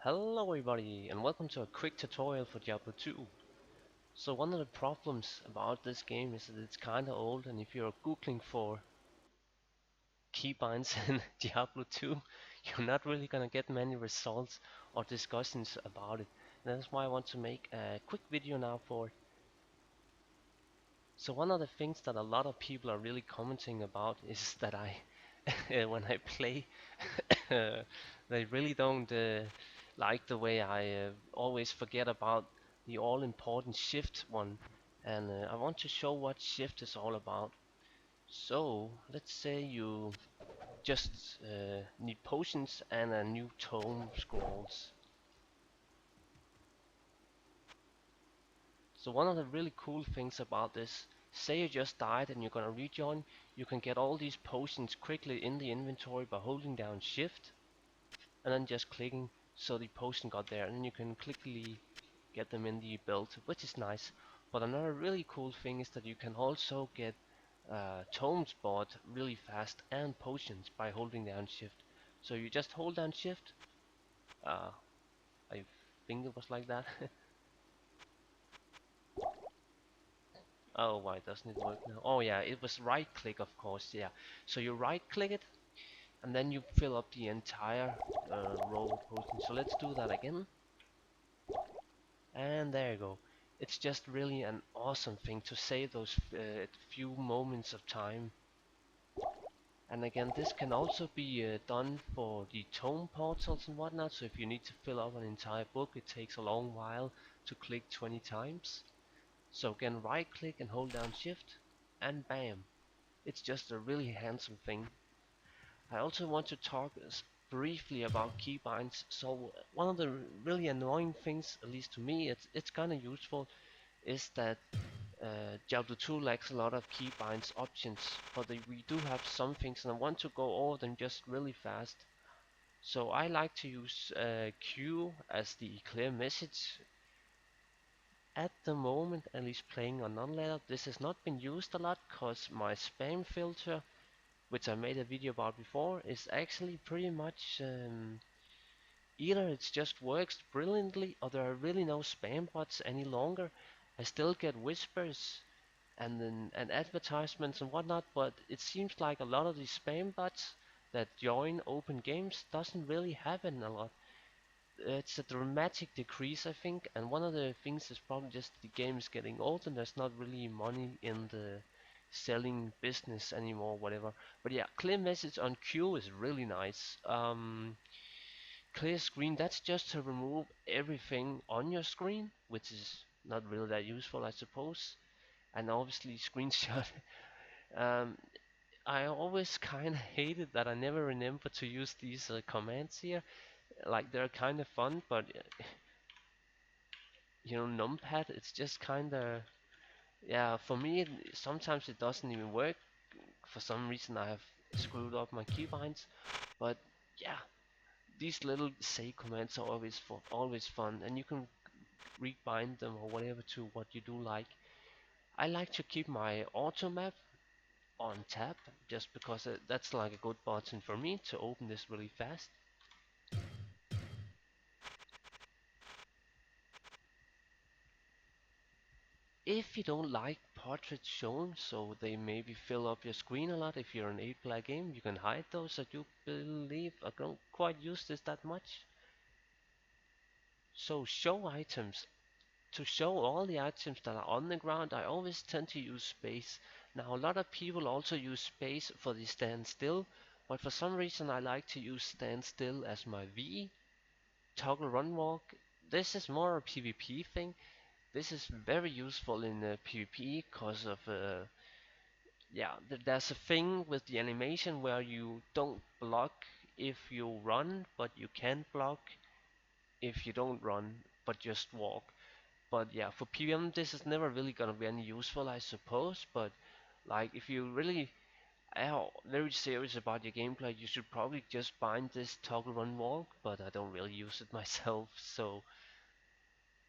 Hello everybody and welcome to a quick tutorial for Diablo 2. So one of the problems about this game is that it's kinda old, and if you're googling for keybinds in Diablo 2, you're not really gonna get many results or discussions about it. And that's why I want to make a quick video now for it. So one of the things that a lot of people are really commenting about is that when I play, they really don't like the way I always forget about the all-important shift one, and I want to show what shift is all about. So let's say you just need potions and a new tome scrolls. So one of the really cool things about this, say you just died and you're gonna rejoin, you can get all these potions quickly in the inventory by holding down shift and then just clicking, so the potion got there, and then you can quickly get them in the belt, which is nice. But another really cool thing is that you can also get tomes bought really fast and potions by holding down shift. So you just hold down shift, uh, I think it was like that. Oh, why doesn't it work now? Oh yeah, it was right click, of course, yeah. So you right click it and then you fill up the entire row of potions. So let's do that again. And there you go. It's just really an awesome thing to save those few moments of time. And again, this can also be done for the tome portals and whatnot. So if you need to fill up an entire book, it takes a long while to click 20 times. So again, right click and hold down shift and bam. It's just a really handsome thing. I also want to talk briefly about keybinds. So one of the really annoying things, at least to me, it's kind of useful, is that Diablo 2 lacks a lot of keybinds options, but we do have some things, and I want to go over them just really fast. So I like to use Q as the clear message. At the moment, at least playing on non-letter, this has not been used a lot because my spam filter, which I made a video about before, is actually pretty much either it just works brilliantly or there are really no spam bots any longer. I still get whispers and advertisements and whatnot, but it seems like a lot of these spam bots that join open games doesn't really happen a lot. It's a dramatic decrease, I think, and one of the things is probably just the game is getting old and there's not really money in the selling business anymore, whatever. But yeah, clear message on Q is really nice. Clear screen, that's just to remove everything on your screen, which is not really that useful, I suppose. And obviously screenshot. um, I always kind of hated that I never remember to use these commands here. Like they're kind of fun, but numpad, it's just kind of, yeah, for me sometimes it doesn't even work. For some reason I have screwed up my keybinds, but yeah, these little say commands are always fun, and you can rebind them or whatever to what you do like. I like to keep my auto map on tab just because that's like a good button for me to open this really fast. If you don't like portraits shown, so they maybe fill up your screen a lot, if you're an 8-player game, you can hide those. I do believe I don't quite use this that much. So show items. To show all the items that are on the ground, I always tend to use space. Now a lot of people also use space for the stand still, but for some reason I like to use stand still as my V. Toggle run walk. This is more a PvP thing. This is very useful in PvP because of yeah, there's a thing with the animation where you don't block if you run, but you can block if you don't run, but just walk. But yeah, for PvM this is never really gonna be any useful, I suppose. But like, if you really are very serious about your gameplay, you should probably just bind this toggle run walk. But I don't really use it myself, so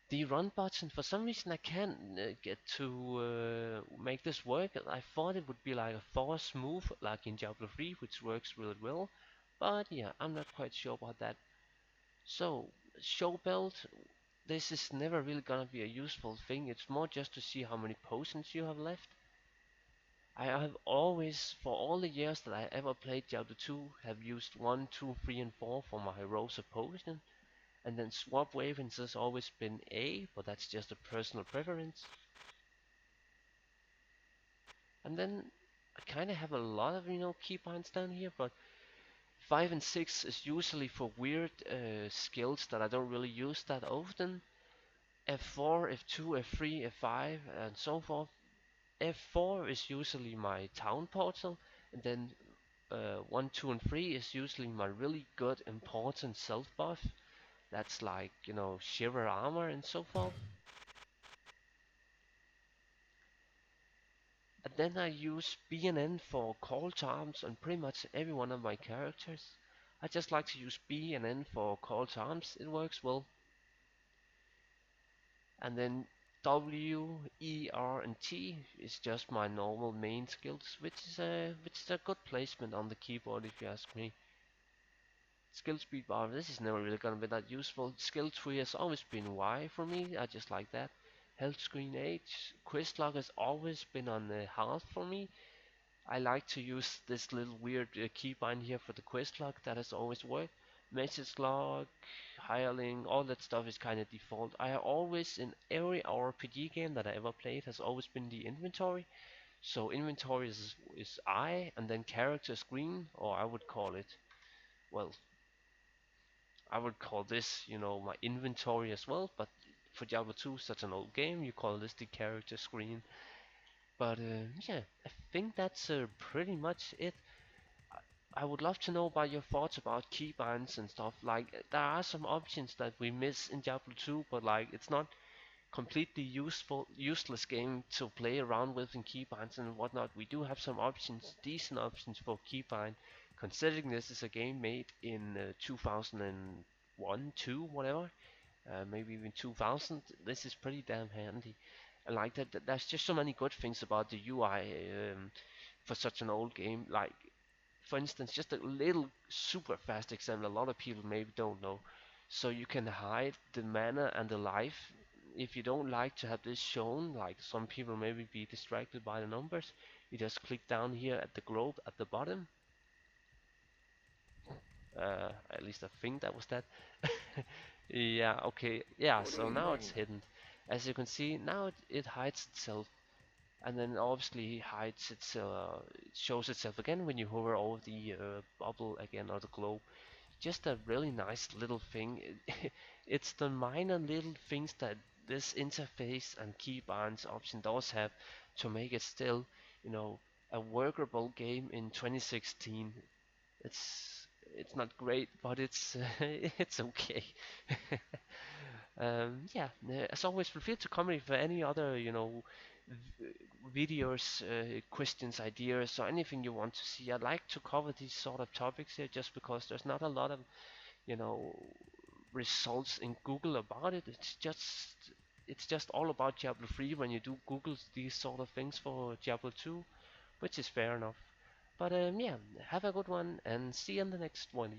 the run button, for some reason I can't get to make this work. I thought it would be like a force move like in Diablo 3, which works really well, but yeah, I'm not quite sure about that. So show belt, this is never really gonna be a useful thing. It's more just to see how many potions you have left. I have always, for all the years that I ever played Diablo 2, have used 1, 2, 3, and 4 for my Rosa potion. And then swap weapons has always been A, but that's just a personal preference. And then I kind of have a lot of, keybinds down here, but 5 and 6 is usually for weird skills that I don't really use that often. F4, F2, F3, F5, and so forth. F4 is usually my town portal, and then 1, 2, and 3 is usually my really good important self buff. That's like, shiver armor and so forth. And then I use B and N for call charms on pretty much every one of my characters. I just like to use B and N for call charms, it works well. And then W, E, R, and T is just my normal main skills, which is a good placement on the keyboard if you ask me. Skill speed bar, this is never really gonna be that useful. Skill tree has always been Y for me, I just like that. Health screen H, quest log has always been on half for me. I like to use this little weird keybind here for the quest log, that has always worked. Message log, hireling, all that stuff is kind of default. I have always, in every RPG game that I ever played, has always been the inventory. So inventory is I, and then character screen, or I would call it, well, I would call this, my inventory as well, but for Diablo 2, such an old game, you call this the character screen. But yeah, I think that's pretty much it. I would love to know about your thoughts about keybinds and stuff. Like, there are some options that we miss in Diablo 2, but like, it's not completely useless game to play around with in keybinds and whatnot. We do have some options, decent options for keybind, considering this is a game made in 2001, 2, whatever, maybe even 2000. This is pretty damn handy. And like that, there's just so many good things about the UI for such an old game. Like, for instance, just a little super fast example a lot of people maybe don't know. So you can hide the mana and the life. If you don't like to have this shown, like some people maybe be distracted by the numbers, you just click down here at the globe at the bottom. At least I think that was that. Yeah, okay. Yeah, so now it's hidden. As you can see, now it hides itself. And then obviously hides it shows itself again when you hover over the bubble again or the globe. Just a really nice little thing. It's the minor little things that this interface and keybinds option does have to make it still, a workable game in 2016. It's not great, but it's it's okay. Yeah, as always, feel free to comment if any other, videos, questions, ideas, or anything you want to see. I'd like to cover these sort of topics here just because there's not a lot of, you know, results in Google about it. It's just all about Diablo 3 when you do Google these sort of things for Diablo 2, which is fair enough. But yeah, have a good one and see you in the next one.